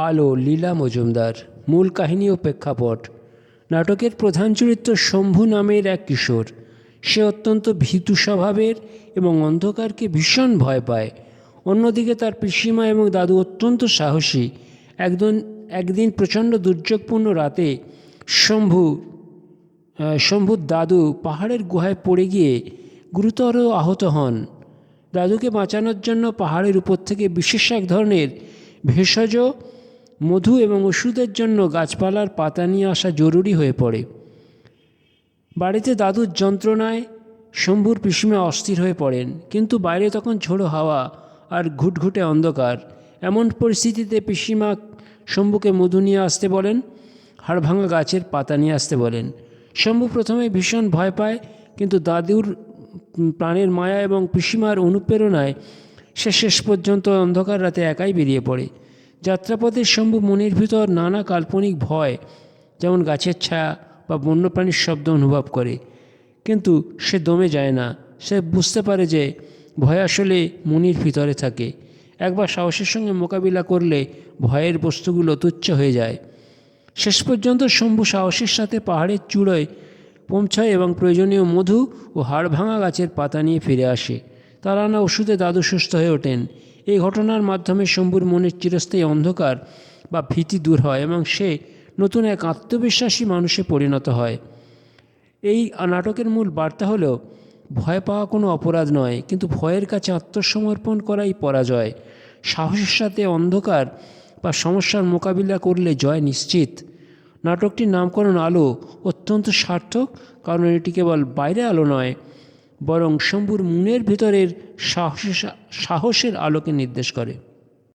আলো লীলা মজুমদার। মূল কাহিনী ও প্রেক্ষাপট। নাটকের প্রধান চরিত্র শম্ভু নামের এক কিশোর। সে অত্যন্ত ভীতু স্বভাবের এবং অন্ধকারকে ভীষণ ভয় পায়। অন্যদিকে তার পিসিমা এবং দাদু অত্যন্ত সাহসী। একদিন প্রচণ্ড দুর্যোগপূর্ণ রাতে শম্ভুর দাদু পাহাড়ের গুহায় পড়ে গিয়ে গুরুতর আহত হন। দাদুকে বাঁচানোর জন্য পাহাড়ের উপর থেকে বিশেষ এক ধরনের ভেষজ মধু এবং ওষুধের জন্য গাছপালার পাতা নিয়ে আসা জরুরি হয়ে পড়ে। বাড়িতে দাদুর যন্ত্রণায় শম্ভুর পিসিমা অস্থির হয়ে পড়েন, কিন্তু বাইরে তখন ঝোড়ো হাওয়া আর ঘুটঘুটে অন্ধকার। এমন পরিস্থিতিতে পিসিমা শম্ভুকে মধু নিয়ে আসতে বলেন, হাড়ভাঙা গাছের পাতা নিয়ে আসতে বলেন। শম্ভু প্রথমে ভীষণ ভয় পায়, কিন্তু দাদুর প্রাণের মায়া এবং পিসিমার অনুপ্রেরণায় সে শেষ পর্যন্ত অন্ধকার রাতে একাই বেরিয়ে পড়ে। যাত্রাপথে শম্ভু মনের ভিতর নানা কাল্পনিক ভয়, যেমন গাছের ছায়া বা বন্যপ্রাণীর শব্দ অনুভব করে, কিন্তু সে দমে যায় না। সে বুঝতে পারে যে ভয় আসলে মনের ভিতরে থাকে। একবার সাহসের সঙ্গে মোকাবিলা করলে ভয়ের বস্তুগুলো তুচ্ছ হয়ে যায়। শেষ পর্যন্ত শম্ভু সাহসের সাথে পাহাড়ের চূড়োয় পৌঁছায় এবং প্রয়োজনীয় মধু ও হাড়ভাঙা গাছের পাতা নিয়ে ফিরে আসে। তার আনা ওষুধে দাদু সুস্থ হয়ে ওঠেন। এই ঘটনার মাধ্যমে শম্ভুর মনের চিরস্থায়ী অন্ধকার বা ভীতি দূর হয় এবং সে নতুন এক আত্মবিশ্বাসী মানুষে পরিণত হয়। এই নাটকের মূল বার্তা হলো, ভয় পাওয়া কোনো অপরাধ নয়, কিন্তু ভয়ের কাছে আত্মসমর্পণ করাই পরাজয়। সাহসের সাথে অন্ধকার বা সমস্যার মোকাবিলা করলে জয় নিশ্চিত। নাটকটির নামকরণ আলো অত্যন্ত সার্থক, কারণ এটি কেবল বাইরে আলো নয়, বরং শম্ভুর মনের ভিতরের সাহসের আলোকে নির্দেশ করে।